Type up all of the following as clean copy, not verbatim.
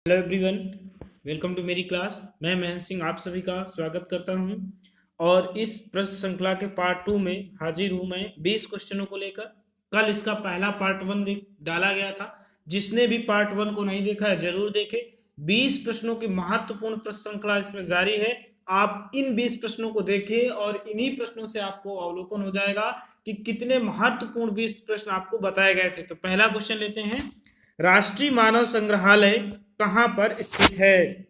Hello everyone, welcome to मेरी class. मैं महेंद्र सिंह आप सभी का स्वागत करता हूं और इस प्रश्न श्रृंखला के पार्ट 2 में हाजिर हूं मैं 20 क्वेश्चनों को लेकर। कल इसका पहला पार्ट 1 डाला गया था। जिसने भी पार्ट 1 को नहीं देखा है जरूर देखे। 20 प्रश्नों की महत्वपूर्ण प्रश्न श्रृंखला इसमें जारी है। आप इन 20 प्रश्नों को देखें और इन्हीं प्रश्नों से आपको अवलोकन हो जाएगा कि कितने महत्वपूर्ण 20 प्रश्न आपको बताए गए थे। तो पहला क्वेश्चन लेते हैं। राष्ट्रीय मानव संग्रहालय कहाँ पर स्थित है?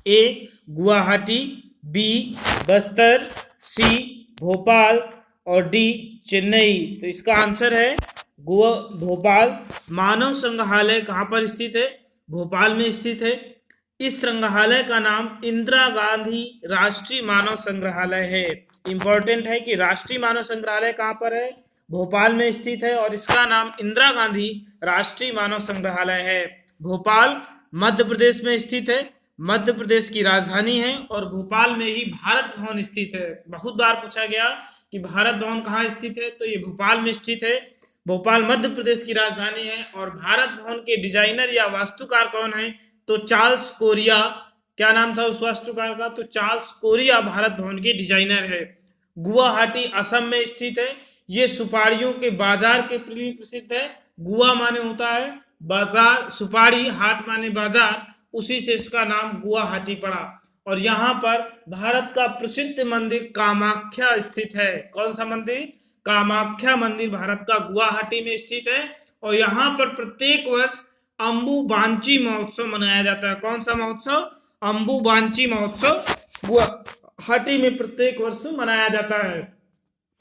ए गुवाहाटी, बी बस्तर, सी भोपाल और डी चेन्नई। तो इसका आंसर है भोपाल। मानव संग्रहालय कहाँ पर स्थित है? भोपाल में स्थित है। इस संग्रहालय का नाम इंदिरा गांधी राष्ट्रीय मानव संग्रहालय है। इंपॉर्टेंट है कि राष्ट्रीय मानव संग्रहालय कहाँ पर है? भोपाल में स्थित है और इसका नाम इंदिरा गांधी राष्ट्रीय मानव संग्रहालय है। भोपाल मध्य प्रदेश में स्थित है, मध्य प्रदेश की राजधानी है और भोपाल में ही भारत भवन स्थित है। बहुत बार पूछा गया कि भारत भवन कहाँ स्थित है, तो ये भोपाल में स्थित है। भोपाल मध्य प्रदेश की राजधानी है और भारत भवन के डिजाइनर या वास्तुकार कौन है? तो चार्ल्स कोरिया। क्या नाम था उस वास्तुकार का? तो चार्ल्स कोरिया भारत भवन के डिजाइनर है। गुवाहाटी असम में स्थित है। ये सुपारियों के बाजार के लिए प्रसिद्ध है। गुआ माने होता है बाजार, सुपारी, हाट माने बाजार, उसी से इसका नाम गुवाहाटी पड़ा। और यहाँ पर भारत का प्रसिद्ध मंदिर कामाख्या स्थित है। कौन सा मंदिर? कामाख्या मंदिर भारत का गुवाहाटी में स्थित है। और यहाँ पर प्रत्येक वर्ष अंबुबांची महोत्सव मनाया जाता है। कौन सा महोत्सव? अंबुबांची महोत्सव गुवाहाटी में प्रत्येक वर्ष मनाया जाता है।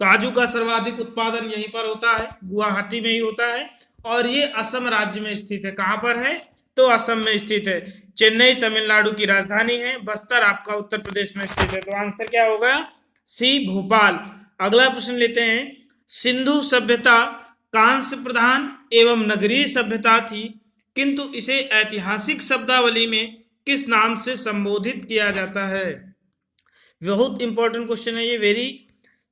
काजू का सर्वाधिक उत्पादन यहीं पर होता है, गुवाहाटी में ही होता है। और ये असम राज्य में स्थित है। कहां पर है? तो असम में स्थित है। चेन्नई तमिलनाडु की राजधानी है। बस्तर आपका उत्तर प्रदेश में स्थित है। तो आंसर क्या होगा? सी भोपाल। अगला प्रश्न लेते हैं। सिंधु सभ्यता कांस्य प्रधान एवं नगरीय सभ्यता थी, किंतु इसे ऐतिहासिक शब्दावली में किस नाम से संबोधित किया जाता है? बहुत इंपॉर्टेंट क्वेश्चन है ये,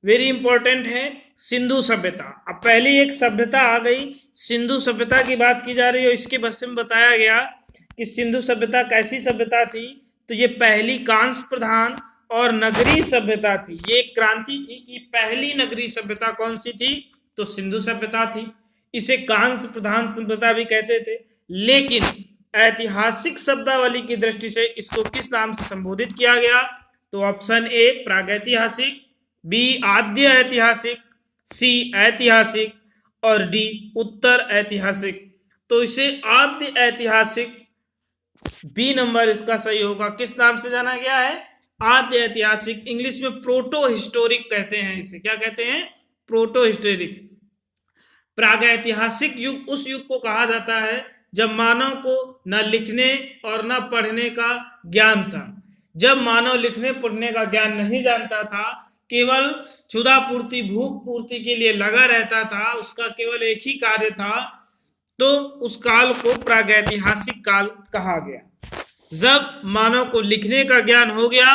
वेरी इंपॉर्टेंट है। सिंधु सभ्यता, अब पहली एक सभ्यता आ गई, सिंधु सभ्यता की बात की जा रही है। इसके बस में बताया गया कि सिंधु सभ्यता कैसी सभ्यता थी। तो ये पहली कांस्य प्रधान और नगरीय सभ्यता थी। ये एक क्रांति थी कि पहली नगरीय सभ्यता कौन सी थी? तो सिंधु सभ्यता थी। इसे कांस्य प्रधान सभ्यता भी कहते थे। लेकिन ऐतिहासिक शब्दावली की दृष्टि से इसको किस नाम से संबोधित किया गया? तो ऑप्शन ए प्रागैतिहासिक, बी आद्य ऐतिहासिक, सी ऐतिहासिक और डी उत्तर ऐतिहासिक। तो इसे आद्य ऐतिहासिक, बी नंबर इसका सही होगा। किस नाम से जाना गया है? आद्य ऐतिहासिक। इंग्लिश में प्रोटो हिस्टोरिक कहते हैं इसे। क्या कहते हैं? Proto historic. प्रागैतिहासिक युग उस युग को कहा जाता है जब मानव को न लिखने और न पढ़ने का ज्ञान था। जब मानव लिखने पढ़ने का ज्ञान नहीं जानता था, केवल क्षुधा पूर्ति, भूख पूर्ति के लिए लगा रहता था, उसका केवल एक ही कार्य था, तो उस काल को प्रागैतिहासिक काल कहा गया। जब मानव को लिखने का ज्ञान हो गया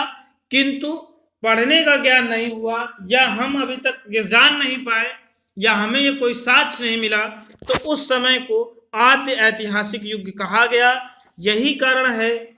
किंतु पढ़ने का ज्ञान नहीं हुआ, या हम अभी तक ये जान नहीं पाए, या हमें ये कोई साक्ष्य नहीं मिला, तो उस समय को आद्य ऐतिहासिक युग कहा गया। यही कारण है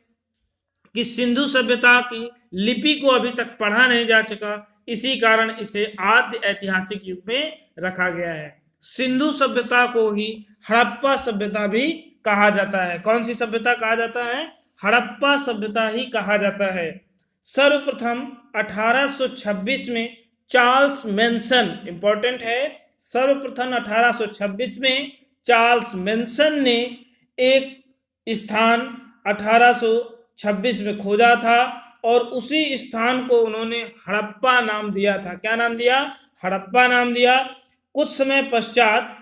कि सिंधु सभ्यता की लिपि को अभी तक पढ़ा नहीं जा सका, इसी कारण इसे आद्य ऐतिहासिक युग में रखा गया है। सिंधु सभ्यता को ही हड़प्पा सभ्यता भी कहा जाता है। कौन सी सभ्यता कहा जाता है? हड़प्पा सभ्यता ही कहा जाता है। सर्वप्रथम 1826 में चार्ल्स मैनसन, इंपॉर्टेंट है, सर्वप्रथम 1826 में चार्ल्स मैनसन ने एक स्थान 1826 में खोजा था और उसी स्थान को उन्होंने हड़प्पा नाम दिया था। क्या नाम दिया? हड़प्पा नाम दिया। कुछ समय पश्चात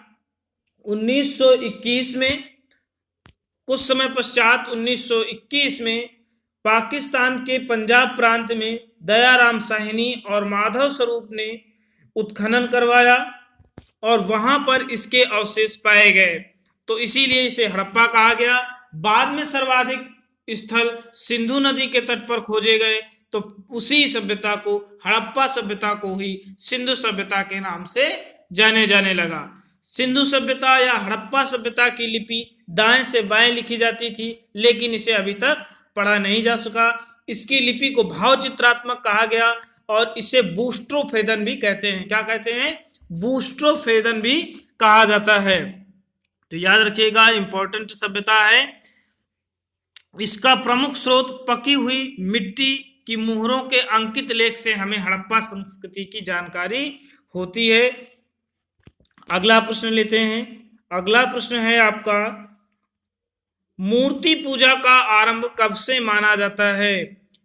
1921 में पाकिस्तान के पंजाब प्रांत में दयाराम साहनी और माधव स्वरूप ने उत्खनन करवाया और वहां पर इसके अवशेष पाए गए, तो इसीलिए इसे हड़प्पा कहा गया। बाद में सर्वाधिक स्थल सिंधु नदी के तट पर खोजे गए, तो उसी सभ्यता को, हड़प्पा सभ्यता को ही सिंधु सभ्यता के नाम से जाने लगा। सिंधु सभ्यता या हड़प्पा सभ्यता की लिपि दाएं से बाएं लिखी जाती थी, लेकिन इसे अभी तक पढ़ा नहीं जा सका। इसकी लिपि को भाव चित्रात्मक कहा गया और इसे बूस्ट्रोफेदन भी कहते हैं। क्या कहते हैं? बूस्ट्रोफेदन भी कहा जाता है। तो याद रखिएगा, इंपॉर्टेंट सभ्यता है। इसका प्रमुख स्रोत पकी हुई मिट्टी की मुहरों के अंकित लेख से हमें हड़प्पा संस्कृति की जानकारी होती है। अगला प्रश्न लेते हैं। अगला प्रश्न है आपका, मूर्ति पूजा का आरंभ कब से माना जाता है?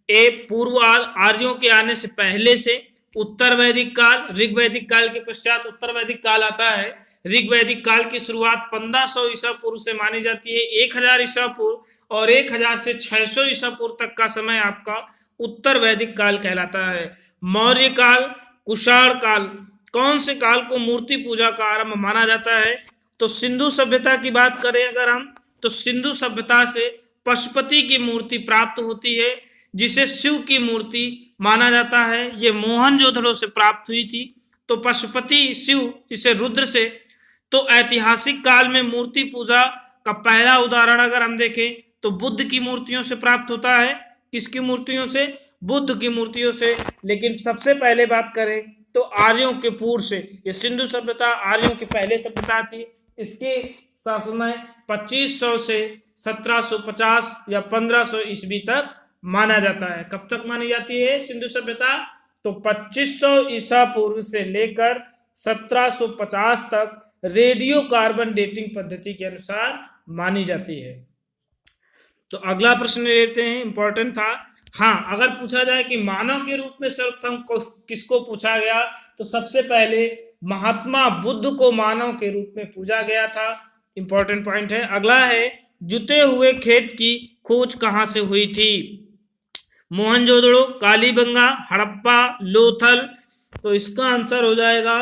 ए, पूर्व आर्यों के आने से पहले से, उत्तर वैदिक काल, ऋग वैदिक काल के पश्चात उत्तर वैदिक काल आता है। ऋग वैदिक काल की शुरुआत 1500 ईसा पूर्व से मानी जाती है, 1000 ईसा पूर्व, और 1000 से 600 ईसा पूर्व तक का समय आपका उत्तर वैदिक काल कहलाता है। मौर्य काल, कुषाण काल, कौन से काल को मूर्ति पूजा का आरंभ माना जाता है? तो सिंधु सभ्यता की बात करें अगर हम, तो सिंधु सभ्यता से पशुपति की मूर्ति प्राप्त होती है, जिसे शिव की मूर्ति माना जाता है। ये मोहनजोदड़ो से प्राप्त हुई थी। तो पशुपति शिव, जिसे रुद्र से, तो ऐतिहासिक काल में मूर्ति पूजा का पहला उदाहरण अगर हम देखें तो बुद्ध की मूर्तियों से प्राप्त होता है। किसकी मूर्तियों से? बुद्ध की मूर्तियों से। लेकिन सबसे पहले बात करें तो आर्यों के पूर्व से, ये सिंधु सभ्यता आर्यों की पहले सभ्यता थी। इसके शासन में 2500 से 1750 या 1500 ईस्वी तक माना जाता है। कब तक मानी जाती है सिंधु सभ्यता? तो 2500 ईसा पूर्व से लेकर 1750 तक रेडियो कार्बन डेटिंग पद्धति के अनुसार मानी जाती है। तो अगला प्रश्न लेते हैं, इंपॉर्टेंट था। हाँ, अगर पूछा जाए कि मानव के रूप में सर्वप्रथम किसको पूछा गया, तो सबसे पहले महात्मा बुद्ध को मानव के रूप में पूजा गया था। इंपॉर्टेंट पॉइंट है। अगला है, जुते हुए खेत की खोज कहाँ से हुई थी? मोहनजोदड़ो, कालीबंगा, हड़प्पा, लोथल। तो इसका आंसर हो जाएगा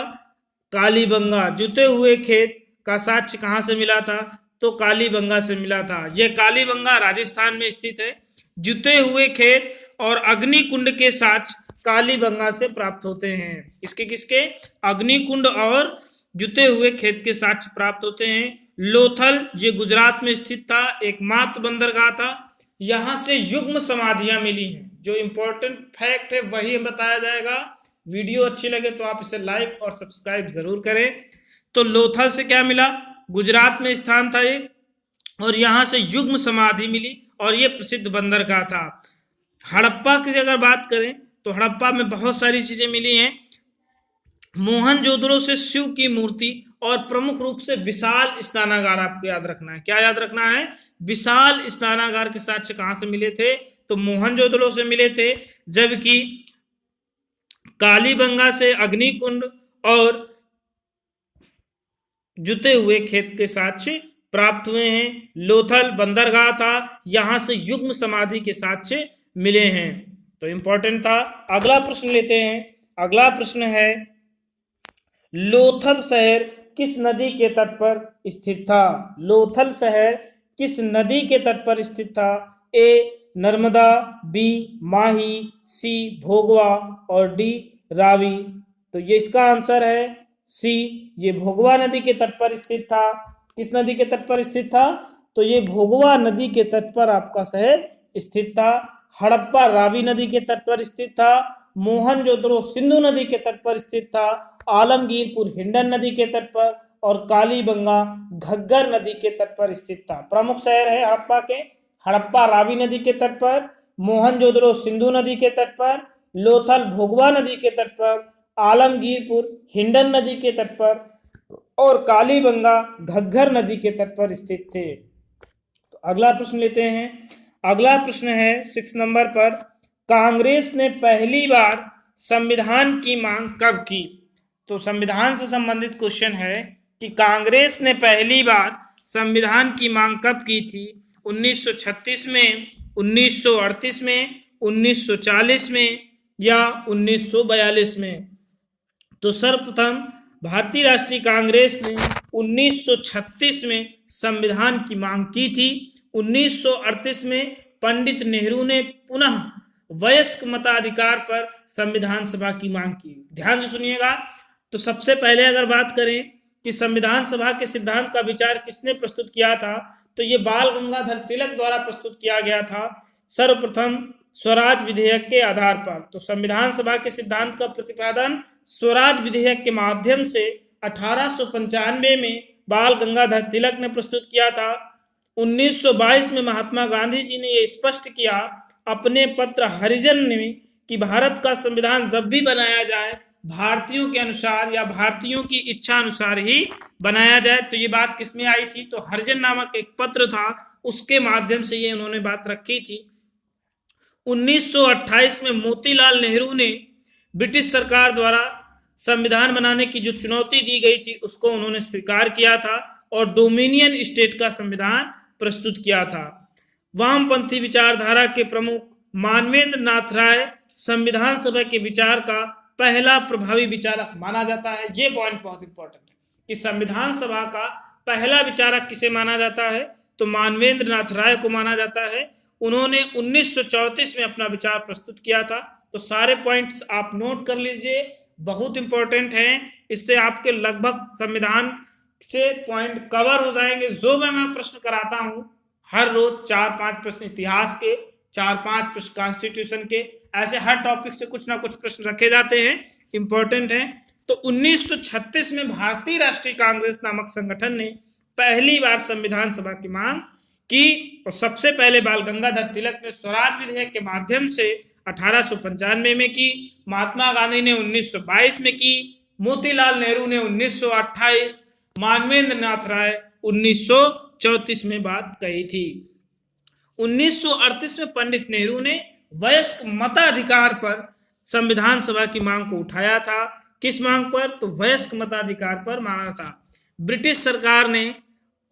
कालीबंगा। जुते हुए खेत का साक्ष्य कहाँ से मिला था? तो कालीबंगा से मिला था। यह कालीबंगा राजस्थान में स्थित है। जुते हुए खेत और अग्निकुंड के साक्ष्य कालीबंगा से प्राप्त होते हैं। किसके? अग्निकुंड और जुते हुए खेत के साक्ष्य प्राप्त होते हैं। लोथल, ये गुजरात में स्थित था, एकमात्र बंदरगाह था। यहां से युग्म समाधियां मिली हैं। जो इंपॉर्टेंट फैक्ट है वही बताया जाएगा। वीडियो अच्छी लगे तो आप इसे लाइक और सब्सक्राइब जरूर करें। तो लोथल से क्या मिला? गुजरात में स्थान था ये, और यहां से युग्म समाधि मिली, और ये प्रसिद्ध बंदरगाह था। हड़प्पा की अगर बात करें तो हड़प्पा में बहुत सारी चीजें मिली हैं। मोहनजोदड़ो से शिव की मूर्ति और प्रमुख रूप से विशाल स्नानागार आपको याद रखना है। क्या याद रखना है? विशाल स्नानागार के साक्ष्य कहां से मिले थे? तो मोहनजोदड़ो से मिले थे। जबकि कालीबंगा से अग्निकुंड और जुते हुए खेत के साक्ष्य प्राप्त हुए हैं। लोथल बंदरगाह था, यहां से युग्म समाधि के साक्ष्य मिले हैं। तो इंपॉर्टेंट था। अगला प्रश्न लेते हैं। अगला प्रश्न है, लोथल शहर किस नदी के तट पर स्थित था? लोथल शहर किस नदी के तट पर स्थित था? ए, नर्मदा, बी, माही, सी, भोगवा, और डी, रावी। तो ये इसका आंसर है सी, ये भोगवा नदी के तट पर स्थित था। किस नदी के तट पर स्थित था? तो ये भोगवा नदी के तट पर आपका शहर स्थित था। हड़प्पा रावी नदी के तट पर स्थित था। मोहनजोदड़ो सिंधु नदी के तट पर स्थित था। आलमगीरपुर हिंडन नदी के तट पर, और कालीबंगा घग्गर नदी के तट पर स्थित था। प्रमुख शहर है हड़प्पा के, हड़प्पा रावी नदी के तट पर, मोहनजोदड़ो सिंधु नदी के तट पर, लोथल भोगवा नदी के तट पर, आलमगीरपुर हिंडन नदी के तट पर, और कालीबंगा घग्गर नदी के तट पर स्थित थे। तो अगला प्रश्न लेते हैं। अगला प्रश्न है 6 नंबर पर, कांग्रेस ने पहली बार संविधान की मांग कब की? तो संविधान से संबंधित क्वेश्चन है कि कांग्रेस ने पहली बार संविधान की मांग कब की थी? 1936 में, 1938 में, 1940 में, या 1942 में? तो सर्वप्रथम भारतीय राष्ट्रीय कांग्रेस ने 1936 में संविधान की मांग की थी। 1938 में पंडित नेहरू ने पुनः वयस्क मताधिकार पर संविधान सभा की मांग की। ध्यान से सुनिएगा। तो सबसे पहले अगर बात करें कि संविधान सभा के सिद्धांत का विचार किसने प्रस्तुत किया था? तो ये बाल गंगाधर तिलक द्वारा प्रस्तुत किया गया था सर्वप्रथम स्वराज विधेयक के आधार पर। तो संविधान सभा के सिद्धांत का प्रतिपादन स्वराज विधेयक के माध्यम से 1895 में बाल गंगाधर तिलक ने प्रस्तुत किया था। 1922 में महात्मा गांधी जी ने यह स्पष्ट किया अपने पत्र हरिजन में कि भारत का संविधान जब भी बनाया जाए भारतीयों के अनुसार या भारतीयों की इच्छा अनुसार ही बनाया जाए। तो ये बात किसमें आई थी? तो हरिजन नामक एक पत्र था, उसके माध्यम से ये उन्होंने बात रखी थी। 1928 में मोतीलाल नेहरू ने ब्रिटिश सरकार द्वारा संविधान बनाने की जो चुनौती दी गई थी उसको उन्होंने स्वीकार किया था और डोमिनियन स्टेट का संविधान प्रस्तुत किया था। वामपंथी विचारधारा के प्रमुख मानवेंद्र नाथ राय संविधान सभा के विचार का पहला प्रभावी विचारक माना जाता है। ये पॉइंट बहुत इंपॉर्टेंट है कि संविधान सभा का पहला विचारक किसे माना जाता है? तो मानवेंद्र नाथ राय को माना जाता है। उन्होंने 1934 में अपना विचार प्रस्तुत किया था। तो सारे पॉइंट्स आप नोट कर लीजिए, बहुत इंपॉर्टेंट हैं। इससे आपके लगभग संविधान से पॉइंट कवर हो जाएंगे। जो मैं प्रश्न कराता हूँ हर रोज 4-5 प्रश्न इतिहास के, 4-5 प्रश्न कॉन्स्टिट्यूशन के, ऐसे हर टॉपिक से कुछ ना कुछ प्रश्न रखे जाते हैं, इंपॉर्टेंट हैं। तो 1936 में भारतीय राष्ट्रीय कांग्रेस नामक संगठन ने पहली बार संविधान सभा की मांग की और सबसे पहले बाल गंगाधर तिलक ने स्वराज विधेयक के माध्यम से 1895 में की, महात्मा गांधी ने 1922 में की, मोतीलाल नेहरू ने 1928, मानवेंद्र नाथ राय 1934 में बात कही थी। 1938 में पंडित नेहरू ने वयस्क मताधिकार पर संविधान सभा की मांग को उठाया था। किस मांग पर? तो वयस्क मताधिकार पर मांगा था। ब्रिटिश सरकार ने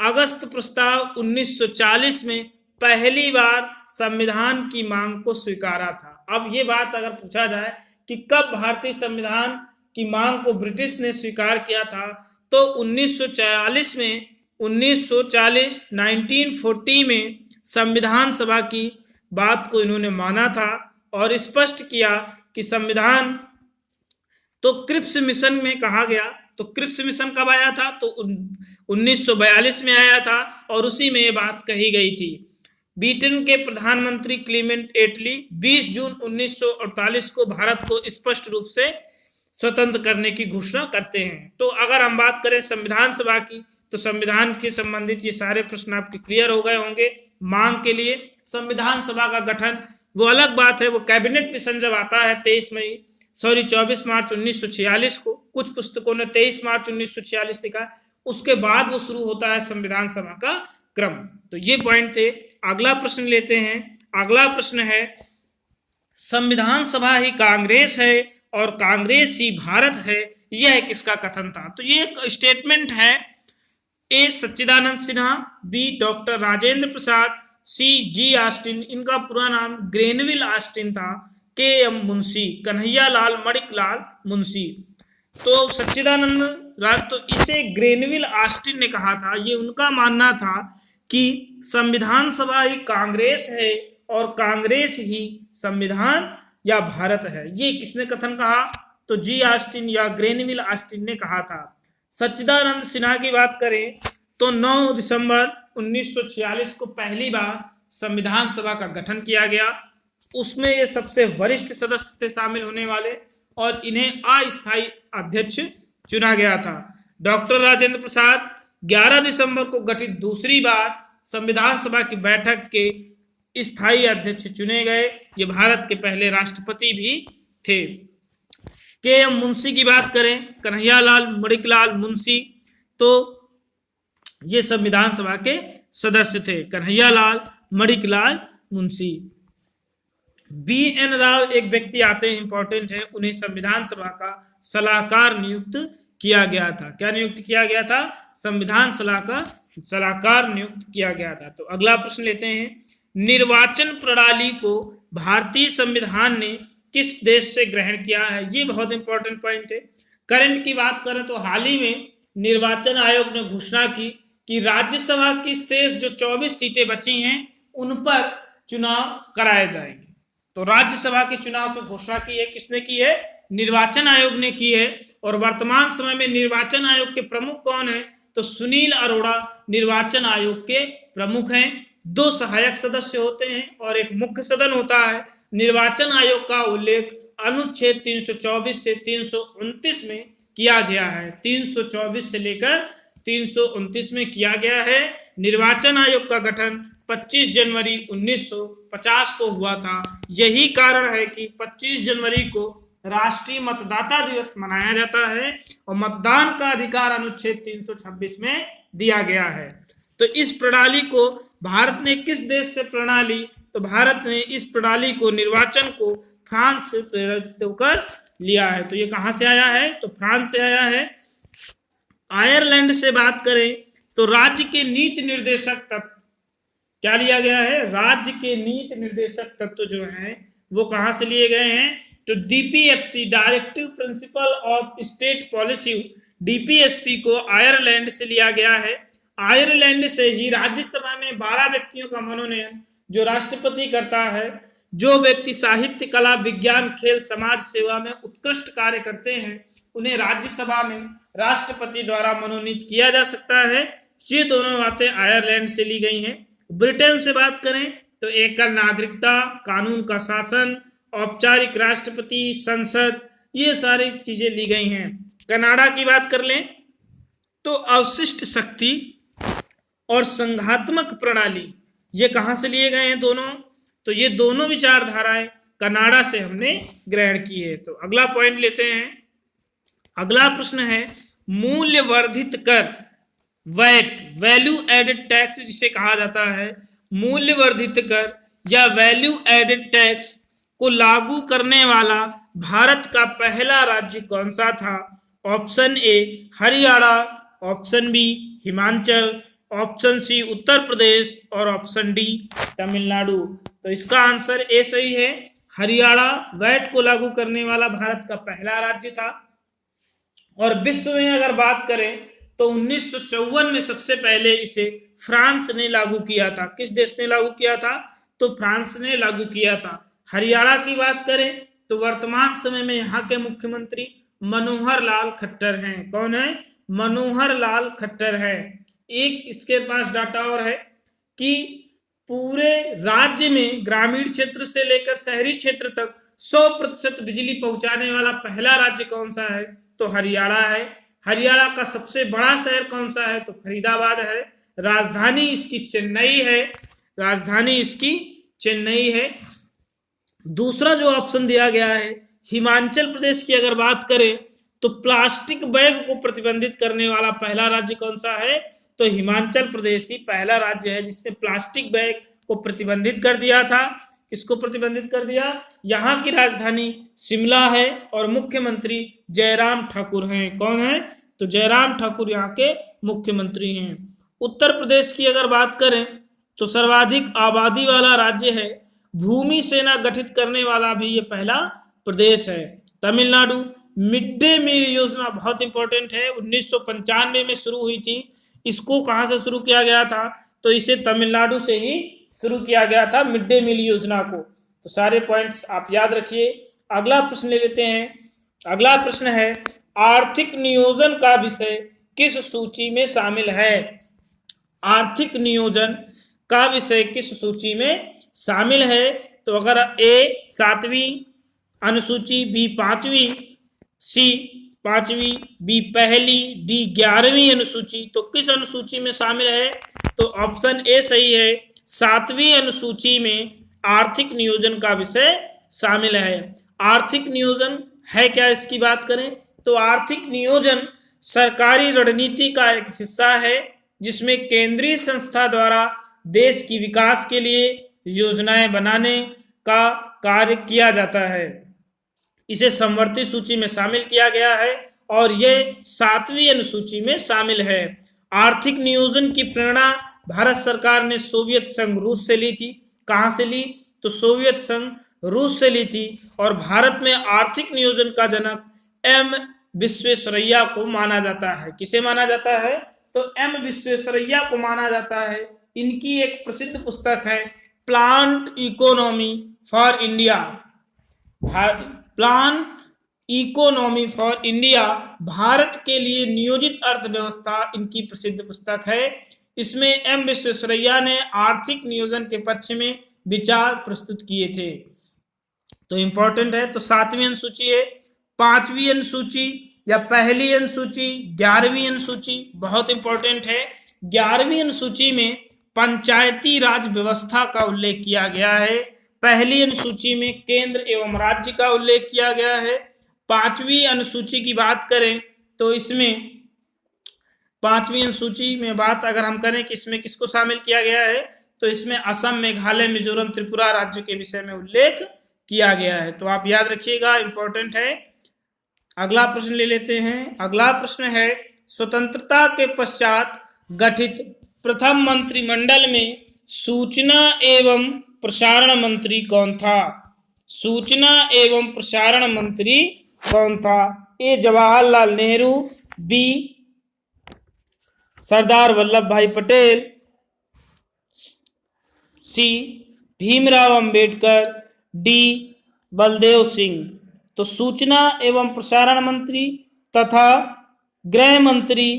अगस्त प्रस्ताव 1940 में पहली बार संविधान की मांग को स्वीकारा था। अब ये बात अगर पूछा जाए कि कब भारतीय संविधान की मांग को ब्रिटिश ने स्वीकार किया था, तो 1940 में 1940 में संविधान सभा की बात को इन्होंने माना था और स्पष्ट किया कि संविधान तो क्रिप्स मिशन में कहा गया। तो क्रिप्स मिशन कब आया था? तो 1942 में आया था और उसी में ये बात कही गई थी। ब्रिटेन के प्रधानमंत्री क्लीमेंट एटली 20 जून 1948 को भारत को स्पष्ट रूप से स्वतंत्र करने की घोषणा करते हैं। तो अगर हम बात करें संविधान सभा की, तो संविधान के संबंधित ये सारे प्रश्न आपके क्लियर हो गए होंगे। मांग के लिए संविधान सभा का गठन वो अलग बात है, वो कैबिनेट मिशन जब आता है 24 मार्च 1946 को, कुछ पुस्तकों ने 23 मार्च 1946 लिखा है, उसके बाद वो शुरू होता है संविधान सभा का क्रम। तो ये पॉइंट थे। अगला प्रश्न लेते हैं। अगला प्रश्न है संविधान सभा ही कांग्रेस है और कांग्रेस ही भारत है, यह किसका कथन था? तो ये एक स्टेटमेंट है। ए सच्चिदानंद सिन्हा, बी डॉक्टर राजेंद्र प्रसाद, सी जी ऑस्टिन, इनका पूरा नाम ग्रेनविल ऑस्टिन था, के एम मुंशी, कन्हैया लाल मणिकलाल मुंशी। तो सच्चिदानंद राज, तो इसे ग्रेनविल ऑस्टिन ने कहा था। ये उनका मानना था कि संविधान सभा ही कांग्रेस है और कांग्रेस ही संविधान या भारत है। ये किसने कथन कहा? तो जी ऑस्टिन या ग्रेनविल ऑस्टिन ने कहा था। सच्चिदानंद सिन्हा की बात करें तो 9 दिसंबर 1946 को पहली बार संविधान सभा का गठन किया गया। उसमें ये सबसे वरिष्ठ सदस्य थे शामिल होने वाले और इन्हें अस्थायी अध्यक्ष चुना गया था। डॉक्टर राजेंद्र प्रसाद 11 दिसंबर को गठित दूसरी बार संविधान सभा की बैठक के स्थायी अध्यक्ष चुने गए। ये भारत के पहले राष्ट्रपति भी थे। के एम मुंशी की बात करें, कन्हैया लाल मणिकलाल मुंशी, तो ये संविधान सभा के सदस्य थे, कन्हैया लाल मणिकलाल मुंशी। बी एन राव एक व्यक्ति आते हैं, इंपॉर्टेंट है, उन्हें संविधान सभा का सलाहकार नियुक्त किया गया था। क्या नियुक्त किया गया था? संविधान सलाहकार नियुक्त किया गया था। तो अगला प्रश्न लेते हैं। निर्वाचन प्रणाली को भारतीय संविधान ने किस देश से ग्रहण किया है? ये बहुत इंपॉर्टेंट पॉइंट है। करंट की बात करें तो हाल ही में निर्वाचन आयोग ने घोषणा की कि राज्यसभा की शेष जो 24 सीटें बची हैं उन पर चुनाव कराए जाएंगे। तो राज्यसभा के चुनाव की घोषणा की है, किसने की है? निर्वाचन आयोग ने की है। और वर्तमान समय में निर्वाचन आयोग के प्रमुख कौन है? तो सुनील अरोड़ा निर्वाचन आयोग के प्रमुख हैं। 2 सहायक सदस्य होते हैं और एक मुख्य सदन होता है। निर्वाचन आयोग का उल्लेख अनुच्छेद 324 से 329 में किया गया है। 324 से लेकर 329 में किया गया है। निर्वाचन आयोग का गठन 25 जनवरी 1950 को हुआ था। यही कारण है कि 25 जनवरी को राष्ट्रीय मतदाता दिवस मनाया जाता है और मतदान का अधिकार अनुच्छेद 326 में दिया गया है। तो इस प्रणाली को भारत ने किस देश से प्रणाली? तो भारत ने इस प्रणाली को, निर्वाचन को फ्रांस से प्रेरित होकर लिया है। तो ये कहां से आया है? तो फ्रांस से आया है। आयरलैंड से बात करें तो राज्य के नीति निर्देशक तत्व क्या लिया गया है? राज्य के नीति निर्देशक तत्व जो हैं वो कहां से लिए गए हैं? तो DPFC, directive principle of state policy, DPSP को आयरलैंड से लिया गया है। आयरलैंड से ही राज्यसभा में 12 व्यक्तियों का मनोनयन जो राष्ट्रपति करता है। जो व्यक्ति साहित्य, कला, विज्ञान, खेल, समाज सेवा में उत्कृष्ट कार्य करते हैं उन्हें राज्यसभा में राष्ट्रपति द्वारा मनोनीत किया जा सकता है। ये दोनों बातें आयरलैंड से ली गई हैं। ब्रिटेन से बात करें तो एकल नागरिकता, कानून का शासन, औपचारिक राष्ट्रपति, संसद, ये सारी चीजें ली गई हैं। कनाडा की बात कर लें तो अवशिष्ट शक्ति और संघात्मक प्रणाली, ये कहां से लिए गए हैं दोनों? तो ये दोनों विचारधाराएं कनाडा से हमने ग्रहण की है। तो अगला पॉइंट लेते हैं। अगला प्रश्न है मूल्य वर्धित कर, वैट, वैल्यू एडेड टैक्स जिसे कहा जाता है। मूल्य वर्धित कर या वैल्यू एडेड टैक्स को लागू करने वाला भारत का पहला राज्य कौन सा था? Option A Haryana, option B Himachal, option C Uttar Pradesh और ऑप्शन डी तमिलनाडु। तो इसका आंसर ए सही है। हरियाणा वैट को लागू करने वाला भारत का पहला राज्य था। और विश्व में अगर बात करें तो 1954 में सबसे पहले इसे फ्रांस ने लागू किया था। किस देश ने लागू किया था? तो फ्रांस ने लागू किया था। हरियाणा की बात करें तो वर्तमान समय में यहाँ के मुख्यमंत्री मनोहर लाल खट्टर हैं। कौन है? मनोहर लाल खट्टर है। एक इसके पास डाटा और है कि पूरे राज्य में ग्रामीण क्षेत्र से लेकर शहरी क्षेत्र तक 100% बिजली पहुंचाने वाला पहला राज्य कौन सा है? तो हरियाणा है। हरियाणा का सबसे बड़ा शहर कौन सा है? तो फरीदाबाद है। राजधानी इसकी चेन्नई है। राजधानी इसकी चेन्नई है। दूसरा जो ऑप्शन दिया गया है हिमाचल प्रदेश की अगर बात करें तो प्लास्टिक बैग को प्रतिबंधित करने वाला पहला राज्य कौन सा है? तो हिमाचल प्रदेश ही पहला राज्य है जिसने प्लास्टिक बैग को प्रतिबंधित कर दिया था। किसको प्रतिबंधित कर दिया? यहाँ की राजधानी शिमला है और मुख्यमंत्री जयराम ठाकुर हैं। कौन है? तो जयराम ठाकुर यहाँ के मुख्यमंत्री हैं। उत्तर प्रदेश की अगर बात करें तो सर्वाधिक आबादी वाला राज्य है। भूमि सेना गठित करने वाला भी ये पहला प्रदेश है। तमिलनाडु, मिड डे मील योजना बहुत इंपॉर्टेंट है, 1995 में शुरू हुई थी। इसको कहां से शुरू किया गया था? तो इसे तमिलनाडु से ही शुरू किया गया था मिड डे मील योजना को। तो सारे पॉइंट्स आप याद रखिए। अगला प्रश्न ले लेते हैं। अगला प्रश्न है आर्थिक नियोजन का विषय किस सूची में शामिल है? आर्थिक नियोजन का विषय किस सूची में शामिल है? तो अगर ए 7वीं अनुसूची, बी 5वीं, सी 5वीं, बी पहली, डी 11वीं अनुसूची, तो किस अनुसूची में शामिल है? तो ऑप्शन ए सही है। 7वीं अनुसूची में आर्थिक नियोजन का विषय शामिल है। आर्थिक नियोजन है क्या, इसकी बात करें तो आर्थिक नियोजन सरकारी रणनीति का एक हिस्सा है जिसमें केंद्रीय संस्था द्वारा देश की विकास के लिए योजनाएं बनाने का कार्य किया जाता है। इसे समवर्ती सूची में शामिल किया गया है और यह 7वीं अनुसूची में शामिल है। आर्थिक नियोजन की प्रेरणा भारत सरकार ने सोवियत संघ रूस से ली थी। कहां से ली? तो सोवियत संघ रूस से ली थी। और भारत में आर्थिक नियोजन का जनक एम विश्वेश्वरैया को माना जाता है। किसे माना जाता है? तो एम विश्वेश्वरैया को माना जाता है। इनकी एक प्रसिद्ध पुस्तक है planned economy for India. Plan economy for India, Bharat के लिए नियोजित अर्थव्यवस्था इनकी प्रसिद्ध पुस्तक है। इसमें एम विश्वेश्वरैया ने आर्थिक नियोजन के पक्ष में विचार प्रस्तुत किए थे। तो इंपॉर्टेंट है। तो 7वीं अनुसूची है, 5वीं अनुसूची या पहली अनुसूची, 11वीं अनुसूची, बहुत इंपॉर्टेंट है। 11वीं अनुसूची में पंचायती राज व्यवस्था का उल्लेख किया गया है। पहली अनुसूची में केंद्र एवं राज्य का उल्लेख किया गया है। 5वीं अनुसूची की बात करें तो इसमें 5वीं अनुसूची में बात अगर हम करें कि इसमें किसको शामिल किया गया है, तो इसमें असम, मेघालय, मिजोरम, त्रिपुरा राज्य के विषय में उल्लेख किया गया है। तो आप याद रखिएगा, इंपॉर्टेंट है। अगला प्रश्न ले लेते हैं। अगला प्रश्न है, स्वतंत्रता के पश्चात गठित प्रथम मंत्रिमंडल में सूचना एवं प्रसारण मंत्री कौन था? सूचना एवं प्रसारण मंत्री कौन था? ए जवाहरलाल नेहरू, बी सरदार वल्लभ भाई पटेल, सी भीमराव अंबेडकर, डी बलदेव सिंह। तो सूचना एवं प्रसारण मंत्री तथा गृह मंत्री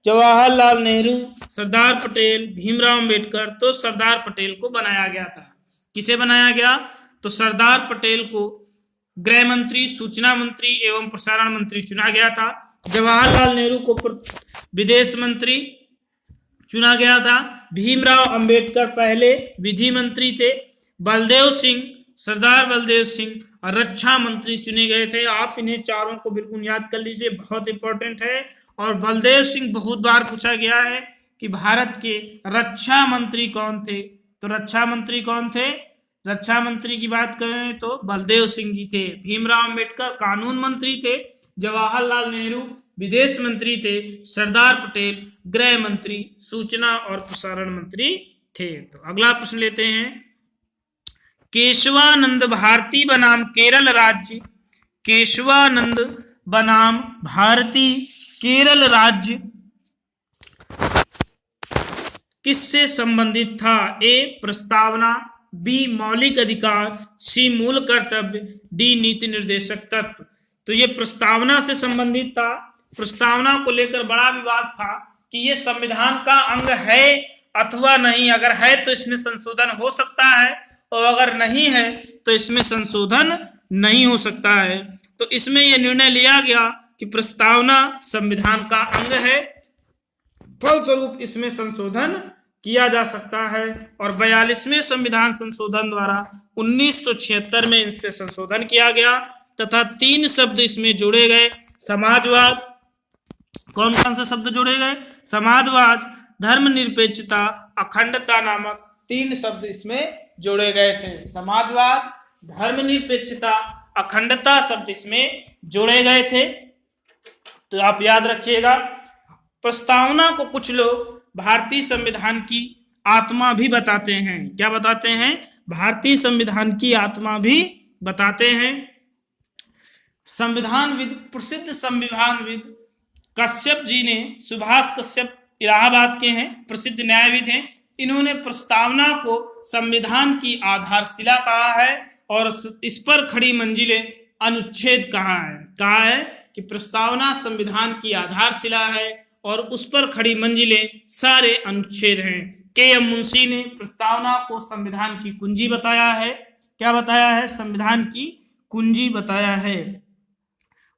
जवाहरलाल नेहरू, सरदार पटेल, भीमराव अंबेडकर। तो सरदार पटेल को बनाया गया था। किसे बनाया गया? तो सरदार पटेल को गृह मंत्री, सूचना मंत्री एवं प्रसारण मंत्री चुना गया था। जवाहरलाल नेहरू को विदेश मंत्री चुना गया था। भीमराव अंबेडकर पहले विधि मंत्री थे। बलदेव सिंह, सरदार बलदेव सिंह रक्षा मंत्री चुने गए थे। आप इन्हें चारों को बिल्कुल याद कर लीजिए, बहुत इंपॉर्टेंट है। और बलदेव सिंह बहुत बार पूछा गया है कि भारत के रक्षा मंत्री कौन थे? तो रक्षा मंत्री कौन थे? रक्षा मंत्री की बात करें तो बलदेव सिंह जी थे। भीमराव अंबेडकर कानून मंत्री थे। जवाहरलाल नेहरू विदेश मंत्री थे। सरदार पटेल गृह मंत्री, सूचना और प्रसारण मंत्री थे। तो अगला प्रश्न लेते हैं। केशवानंद भारती बनाम केरल राज्य, केशवानंद बनाम भारती केरल राज्य किससे संबंधित था? ए प्रस्तावना, बी मौलिक अधिकार, सी मूल कर्तव्य, डी नीति निर्देशक तत्व। तो ये प्रस्तावना से संबंधित था। प्रस्तावना को लेकर बड़ा विवाद था कि ये संविधान का अंग है अथवा नहीं। अगर है तो इसमें संशोधन हो सकता है, और अगर नहीं है तो इसमें संशोधन नहीं हो सकता है। तो इसमें यह निर्णय लिया गया कि प्रस्तावना संविधान का अंग है, फलस्वरूप इसमें संशोधन किया जा सकता है। और 42वें संविधान संशोधन द्वारा 1976 में इस पे संशोधन किया गया तथा 3 शब्द इसमें जोड़े गए। समाजवाद, कौन कौन से शब्द जोड़े गए? समाजवाद, धर्मनिरपेक्षता, अखंडता नामक 3 शब्द इसमें जोड़े गए थे। समाजवाद, धर्मनिरपेक्षता, अखंडता शब्द इसमें जोड़े गए थे। तो आप याद रखिएगा। प्रस्तावना को कुछ लोग भारतीय संविधान की आत्मा भी बताते हैं। क्या बताते हैं? भारतीय संविधान की आत्मा भी बताते हैं। संविधानविद, प्रसिद्ध संविधानविद कश्यप जी ने, सुभाष कश्यप इलाहाबाद के हैं, प्रसिद्ध न्यायविद हैं। इन्होंने प्रस्तावना को संविधान की आधारशिला कहा है और इस पर खड़ी मंजिलें अनुच्छेद कहा है। कहा है कि प्रस्तावना संविधान की आधारशिला है और उस पर खड़ी मंजिलें सारे अनुच्छेद हैं। के.एम. मुंशी ने प्रस्तावना को संविधान की कुंजी बताया है। क्या बताया है? संविधान की कुंजी बताया है।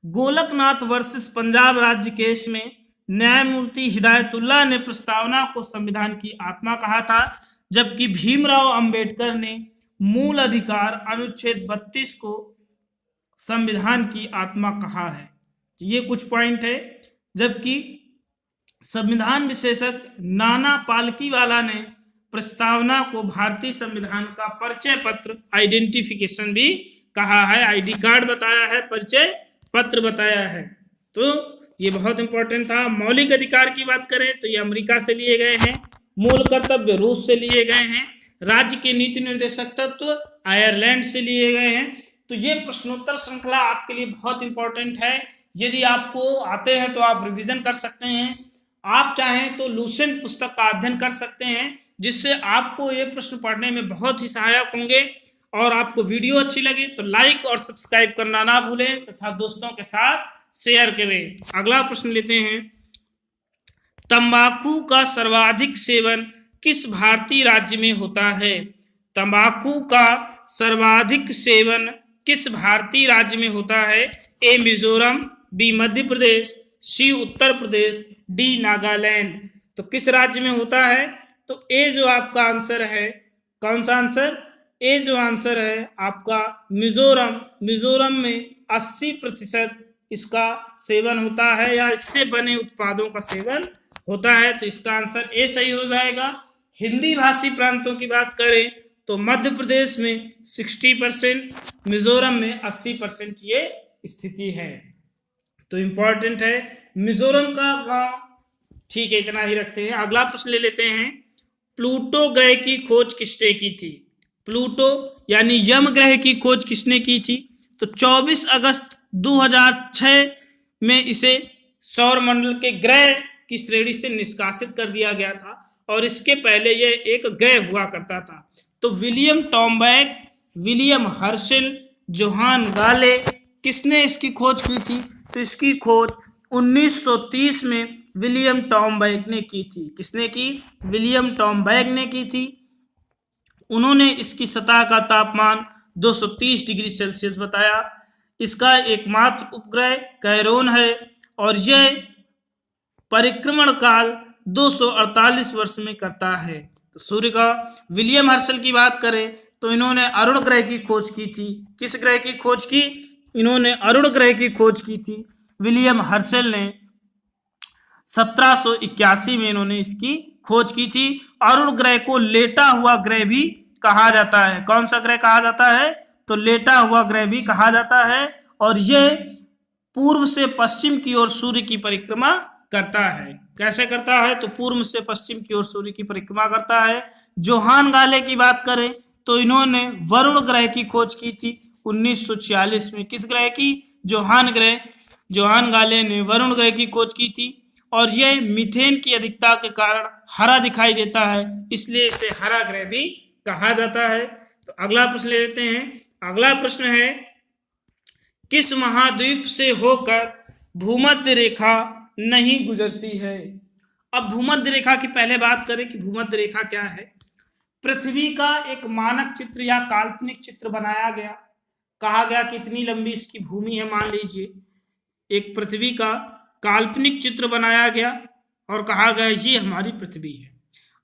गोलकनाथ वर्सेस पंजाब राज्य केस में न्यायमूर्ति हिदायतुल्लाह ने प्रस्तावना को संविधान की आत्मा कहा था, जबकि भीमराव अंबेडकर ने मूल अधिकार अनुच्छेद 32 को संविधान की आत्मा कहा है। ये कुछ पॉइंट है। जबकि संविधान विशेषज्ञ नाना पालकीवाला ने प्रस्तावना को भारतीय संविधान का परिचय पत्र, आइडेंटिफिकेशन भी कहा है। आईडी कार्ड बताया है, परिचय पत्र बताया है। तो ये बहुत इंपॉर्टेंट था। मौलिक अधिकार की बात करें तो ये अमेरिका से लिए गए हैं। मूल कर्तव्य रूस से लिए गए हैं। राज्य के नीति निर्देशक तत्व आयरलैंड से लिए गए हैं। तो ये प्रश्नोत्तर श्रृंखला आपके लिए बहुत इंपॉर्टेंट है। यदि आपको आते हैं तो आप रिवीजन कर सकते हैं। आप चाहें तो लूसेंट पुस्तक का अध्ययन कर सकते हैं, जिससे आपको ये प्रश्न पढ़ने में बहुत ही सहायक होंगे। और आपको वीडियो अच्छी लगे तो लाइक और सब्सक्राइब करना ना भूलें तथा दोस्तों के साथ शेयर करें। अगला प्रश्न लेते हैं, तंबाकू का सर्वाधिक सेवन किस भारतीय राज्य में होता है? तंबाकू का सर्वाधिक सेवन किस भारतीय राज्य में होता है? ए मिजोरम, बी मध्य प्रदेश, सी उत्तर प्रदेश, डी नागालैंड। तो किस राज्य में होता है? तो ए जो आपका आंसर है, कौन सा आंसर? ए जो आंसर है आपका मिजोरम। मिजोरम में 80% इसका सेवन होता है या इससे बने उत्पादों का सेवन होता है, तो इसका आंसर ए सही हो जाएगा। हिंदी भाषी प्रांतों की बात करें तो मध्य प्रदेश में 60%, मिजोरम में 80% ये स्थिति है। तो इंपॉर्टेंट है मिजोरम का गांव। ठीक है, इतना ही रखते हैं। अगला प्रश्न ले लेते हैं, प्लूटो ग्रह की खोज किसने की थी? प्लूटो यानी यम ग्रह की खोज किसने की थी? तो 24 अगस्त 2006 में इसे सौर मंडल के ग्रह की श्रेणी से निष्कासित कर दिया गया था और इसके पहले यह एक ग्रह हुआ करता था। तो विलियम टॉम्बैक, विलियम हर्शल, जोहान गाले, किसने इसकी खोज की थी? तो इसकी खोज 1930 में विलियम टॉम्बैक ने की थी। किसने की? विलियम टॉम्बैक ने की थी। उन्होंने इसकी सतह का तापमान 230 डिग्री सेल्सियस बताया। इसका एकमात्र उपग्रह कैरोन है और यह परिक्रमण काल 248 वर्ष में करता है। तो सूर्य का विलियम हर्शल की बात करें तो इन्होंने अरुण ग्रह की खोज की थी। किस ग्रह की खोज की? इन्होंने अरुण ग्रह की खोज की थी। विलियम हर्शल ने 1781 में इन्होंने इसकी खोज की थी। अरुण ग्रह को लेटा हुआ ग्रह भी कहा जाता है। कौन सा ग्रह कहा जाता है? तो लेटा हुआ ग्रह भी कहा जाता है और यह पूर्व से पश्चिम की ओर सूर्य की परिक्रमा करता है। कैसे करता है? तो पूर्व से पश्चिम की ओर सूर्य की परिक्रमा करता है। जोहान गाले की बात करें तो इन्होंने वरुण ग्रह की खोज की थी 1946 में। किस ग्रह की? जोहान ग्रह। जोहान गाले ने वरुण ग्रह की खोज की थी और यह मीथेन की अधिकता के कारण हरा दिखाई देता है, इसलिए इसे हरा ग्रह भी कहा जाता है। तो अगला प्रश्न ले लेते हैं। अगला प्रश्न है, किस महाद्वीप से होकर भूमध्य रेखा नहीं गुजरती है? अब भूमध्य रेखा की पहले बात करें कि भूमध्य रेखा क्या है। पृथ्वी का एक मानक चित्र या काल्पनिक चित्र बनाया गया। कहा गया कि इतनी लंबी इसकी भूमि है, मान लीजिए एक पृथ्वी का काल्पनिक चित्र बनाया गया और कहा गया ये हमारी पृथ्वी है।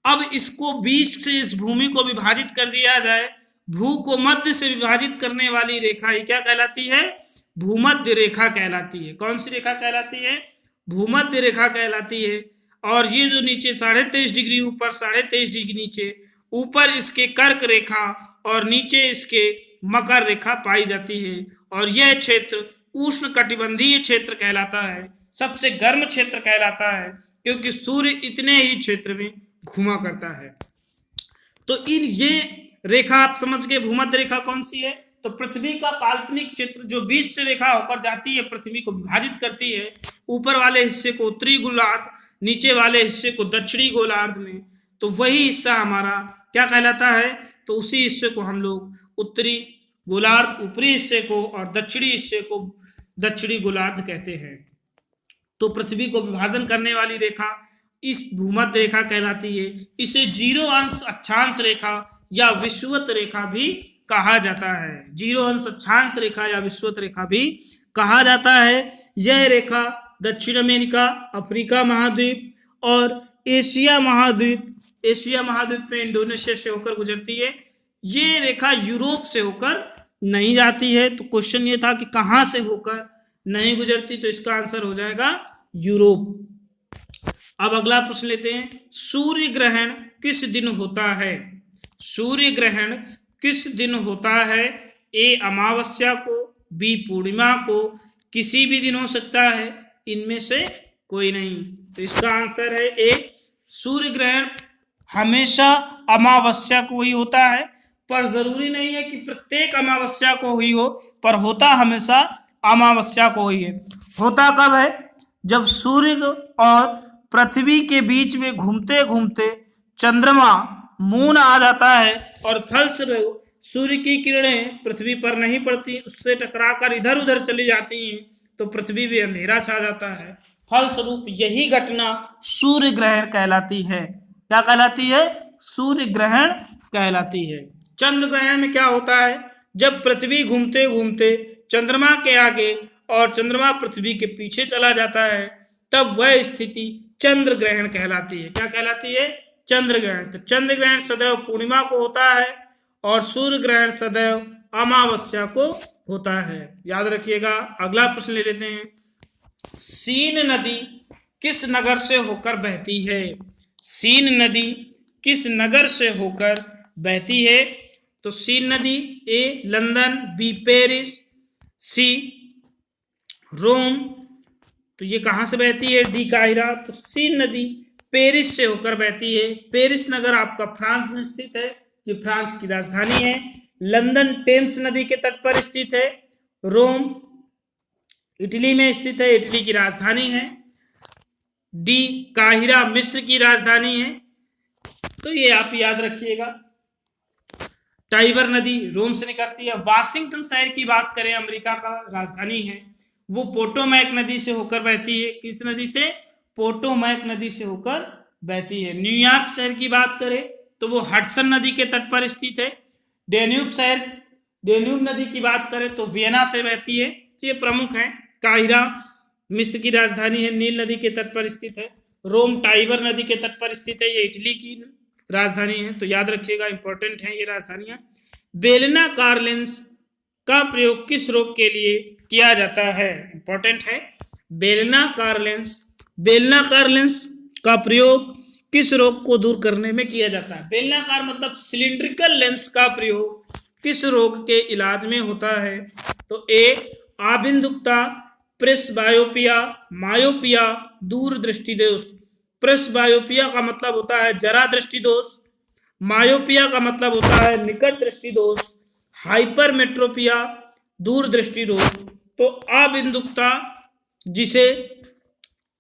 अब इसको 20 से इस भूमि को विभाजित कर दिया जाए। भू को मध्य से विभाजित करने वाली रेखा ही क्या कहलाती है? भूमध्य रेखा कहलाती है। कौन सी रेखा कहलाती है? भूमध्य रेखा कहलाती है। और ये जो नीचे 23.5 डिग्री ऊपर, 23.5 डिग्री नीचे, ऊपर इसके कर्क रेखा और नीचे इसके मकर रेखा पाई जाती है और यह क्षेत्र उष्ण कटिबंधीय क्षेत्र कहलाता है। सबसे गर्म क्षेत्र कहलाता है क्योंकि सूर्य इतने ही क्षेत्र में घूमा करता है। तो इन ये रेखा आप समझ गए भूमध्य रेखा कौन सी है? तो पृथ्वी का काल्पनिक चित्र जो बीच से रेखा होकर जाती है, पृथ्वी को विभाजित करती है, ऊपर वाले हिस्से को उत्तरी गोलार्ध, नीचे वाले हिस्से को दक्षिणी गोलार्ध में। तो वही हिस्सा हमारा क्या कहलाता है? तो उसी हिस्से को हम लोग उत्तरी गोलार्ध, ऊपरी हिस्से को, और दक्षिणी हिस्से को दक्षिणी गोलार्ध कहते हैं। तो पृथ्वी को विभाजन करने वाली रेखा इस भूमध्य रेखा कहलाती है। इसे 0 अंश अक्षांश रेखा या विषुवत रेखा भी कहा जाता है। 0 अंश अक्षांश रेखा या विषुवत रेखा भी कहा जाता है। यह रेखा दक्षिण अमेरिका, अफ्रीका महाद्वीप और एशिया महाद्वीप में इंडोनेशिया से होकर गुजरती है। ये रेखा यूरोप से होकर नहीं जाती है। तो क्वेश्चन ये था कि कहाँ से होकर नहीं गुजरती, तो इसका आंसर हो जाएगा यूरोप। अब अगला प्रश्न लेते हैं, सूर्य ग्रहण किस दिन होता है? सूर्य ग्रहण किस दिन होता है? ए अमावस्या को, बी पूर्णिमा को, किसी भी दिन हो सकता है, इनमें से कोई नहीं। तो इसका आंसर है ए, सूर्य ग्रहण हमेशा अमावस्या को ही होता है, पर जरूरी नहीं है कि प्रत्येक अमावस्या को ही हो, पर होता हमेशा अमावस्या को ही है। होता कब है? जब सूर्य और पृथ्वी के बीच में घूमते घूमते चंद्रमा मून आ जाता है और फलस्वरूप सूर्य की किरणें पृथ्वी पर नहीं पड़ती, उससे टकराकर इधर उधर चली जाती हैं, तो पृथ्वी भी अंधेरा छा जाता है। फलस्वरूप यही घटना सूर्य ग्रहण कहलाती है। क्या कहलाती है? सूर्य ग्रहण कहलाती है। चंद्र ग्रहण में क्या होता है? जब पृथ्वी घूमते घूमते चंद्रमा के आगे और चंद्रमा पृथ्वी के पीछे चला जाता है, तब वह स्थिति चंद्र ग्रहण कहलाती है। क्या कहलाती है? चंद्र ग्रहण। तो चंद्र ग्रहण सदैव पूर्णिमा को होता है और सूर्य ग्रहण सदैव अमावस्या को होता है। याद रखिएगा। अगला प्रश्न ले लेते हैं। सीन नदी किस नगर से होकर बहती है? सीन नदी किस नगर से होकर बहती है? तो सीन नदी ए लंदन, बी पेरिस, सी रोम। तो ये कहाँ से बहती है? D Cairo. तो सीन नदी पेरिस से होकर बहती है। पेरिस नगर आपका फ्रांस में स्थित है, ये फ्रांस की राजधानी है। लंदन टेम्स नदी के तट पर स्थित है। रोम इटली में स्थित है, इटली की राजधानी है। डी काहिरा मिस्र की राजधानी है। तो ये आप याद रखिएगा। टाइबर नदी रोम से निकलती है। वाशिंगटन शहर की बात करें, अमेरिका का राजधानी है, वो पोटोमैक नदी से होकर बहती है। किस नदी से? पोटोमैक नदी से होकर बहती है। न्यूयॉर्क शहर की बात करें तो वो हडसन नदी के तट पर स्थित है। डेन्यूब नदी की बात करें तो वियना से बहती है। तो ये प्रमुख है। काहिरा मिस्र की राजधानी है, नील नदी के तट पर स्थित है। रोम टाइबर नदी के तट पर स्थित है, ये इटली की राजधानी है। तो याद रखिएगा, इंपॉर्टेंट है ये राजधानियां। बेलनाकार लेंस का प्रयोग किस रोग के लिए किया जाता है? इंपॉर्टेंट है। बेलनाकार लेंस का प्रयोग किस रोग को दूर करने में किया जाता है? बेलनाकार मतलब सिलिंड्रिकल लेंस का प्रयोग किस रोग के इलाज में होता है? तो ए आबिंदुकता, प्रेसबायोपिया, मायोपिया, दूरदृष्टि दोष। प्रेसबायोपिया का मतलब होता है जरा दृष्टि दोष। मायोपिया का मतलब होता है निकट दृष्टि दोष। हाइपरमेट्रोपिया दूरदृष्टि दोष। तो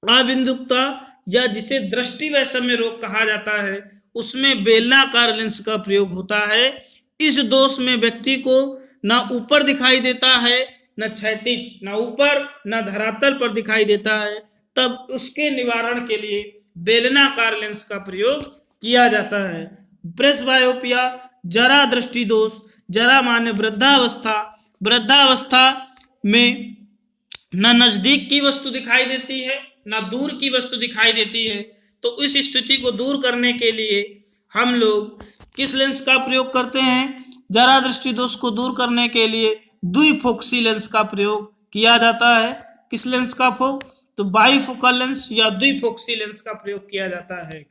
आबिंदुकता या जिसे दृष्टि वैषम्य रोग कहा जाता है, उसमें बेलनाकार लेंस का प्रयोग होता है। इस दोष में व्यक्ति को ना ऊपर दिखाई देता है, न क्षैतिज, न ऊपर न धरातल पर दिखाई देता है। तब उसके निवारण के लिए बेलनाकार लेंस का प्रयोग किया जाता है। प्रेसबायोपिया जरा दृष्टि दोष। जरा माने वृद्धावस्था। वृद्धावस्था में न नजदीक की वस्तु दिखाई देती है, न दूर की वस्तु दिखाई देती है। तो इस स्थिति को दूर करने के लिए हम लोग किस लेंस का प्रयोग करते हैं? जरा दृष्टि दोष को दूर करने के लिए द्विफोक्सी लेंस का प्रयोग किया जाता है। किस लेंस का? तो बाइफोकल लेंस या द्विफोक्सी लेंस का प्रयोग किया जाता है।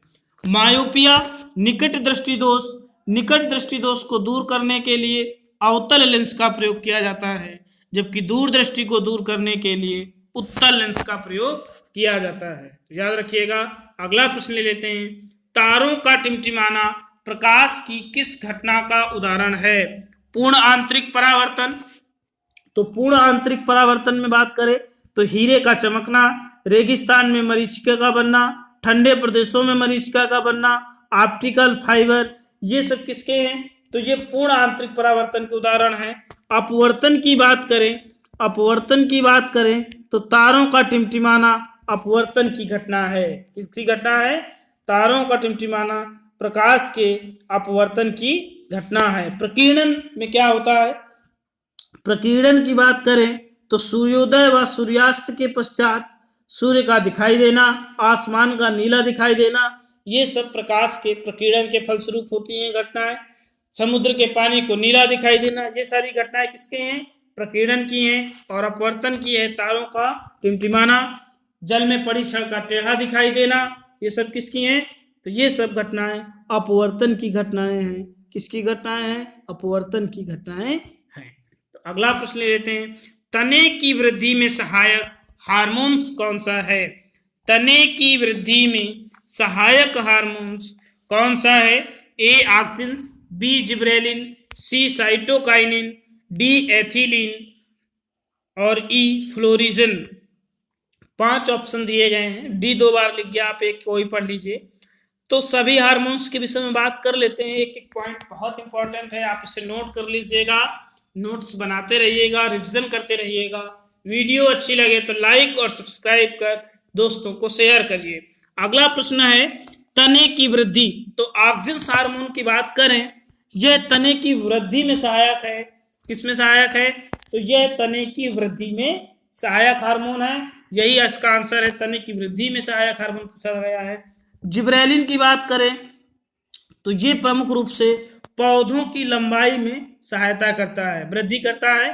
मायोपिया निकट दृष्टि दोष। निकट दृष्टि दोष को दूर करने के लिए अवतल लेंस का प्रयोग किया जाता है, जबकि दूर दृष्टि को दूर करने के लिए उत्तल लेंस का प्रयोग किया जाता है। तो याद रखिएगा। अगला प्रश्न ले लेते हैं। तारों का टिमटिमाना प्रकाश की किस घटना का उदाहरण है? पूर्ण आंतरिक परावर्तन। तो पूर्ण आंतरिक परावर्तन में बात करें तो हीरे का चमकना, रेगिस्तान में मरीचिका का बनना, ठंडे प्रदेशों में मरीचिका का बनना, ऑप्टिकल फाइबर, ये सब किसके हैं? तो ये पूर्ण आंतरिक परावर्तन के उदाहरण हैं। अपवर्तन की बात करें तो तारों का टिमटिमाना अपवर्तन की घटना है। किसकी घटना है? तारों का टिमटिमाना प्रकाश के अपवर्तन की घटना है। प्रकीर्णन में क्या होता है? प्रकीर्णन की बात करें तो सूर्योदय व सूर्यास्त के पश्चात सूर्य का दिखाई देना, आसमान का नीला दिखाई देना, ये सब प्रकाश के प्रकीर्णन के फलस्वरूप होती हैं घटनाएं। समुद्र के पानी को नीला दिखाई देना, ये सारी घटनाएं किसके हैं? प्रकीर्णन की हैं। और अपवर्तन की है तारों का टिमटिमाना, जल में पड़ी छड़ का टेढ़ा दिखाई देना, ये सब किसकी हैं? तो ये सब घटनाएं अपवर्तन की घटनाएं हैं। किसकी घटनाएं हैं? अपवर्तन की घटनाएं हैं। तो अगला प्रश्न ले लेते हैं। तने की वृद्धि में सहायक हार्मोन्स कौन सा है? तने की वृद्धि में सहायक हार्मोन्स कौन सा है? ए ऑक्सिन, बी जिब्रेलिन, सी साइटोकाइनिन, डी एथिलीन और ई फ्लोरिजन। 5 ऑप्शन दिए गए हैं। डी 2 बार लिख गया, आप एक कोई पढ़ लीजिए। तो सभी हार्मोन्स के विषय में बात कर लेते हैं। एक एक पॉइंट बहुत इंपॉर्टेंट है, आप इसे नोट कर लीजिएगा, नोट्स बनाते रहिएगा, रिवीजन करते रहिएगा। वीडियो अच्छी लगे तो लाइक और सब्सक्राइब कर दोस्तों को शेयर करिए। अगला प्रश्न है तने की वृद्धि। तो ऑक्सिन हार्मोन की बात करें, यह तने की वृद्धि में सहायक है। किसमें सहायक है? तो यह तने की वृद्धि में सहायक हार्मोन है। यही इसका आंसर है, तने की वृद्धि में सहायक हार्मोन पूछा गया है। जिब्रेलिन की बात करें तो ये प्रमुख रूप से पौधों की लंबाई में सहायता करता है, वृद्धि करता है।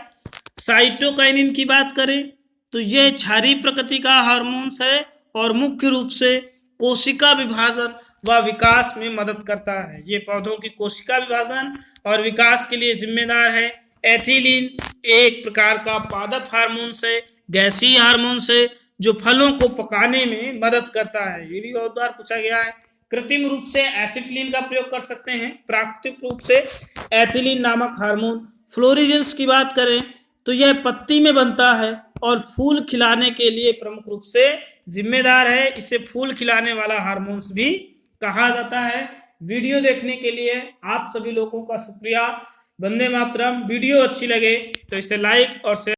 साइटोकाइनिन की बात करें तो यह क्षारीय प्रकृति का हार्मोन्स है और मुख्य रूप से कोशिका विभाजन व विकास में मदद करता है। ये पौधों की कोशिका विभाजन और विकास के लिए जिम्मेदार है। एथिलीन एक प्रकार का पादप हार्मोन्स है, गैसीय हार्मोन्स है, जो फलों को पकाने में मदद करता है। ये भी बहुत बार पूछा गया है। कृत्रिम रूप से एसिटिलीन का प्रयोग कर सकते हैं, प्राकृतिक रूप से एथिलीन नामक हार्मोन। फ्लोरिजेंस की बात करें तो यह पत्ती में बनता है और फूल खिलाने के लिए प्रमुख रूप से जिम्मेदार है। इसे फूल खिलाने वाला हार्मोन्स भी कहा जाता है। वीडियो देखने के लिए आप सभी लोगों का शुक्रिया। वंदे मातरम। वीडियो अच्छी लगे तो इसे लाइक और शेयर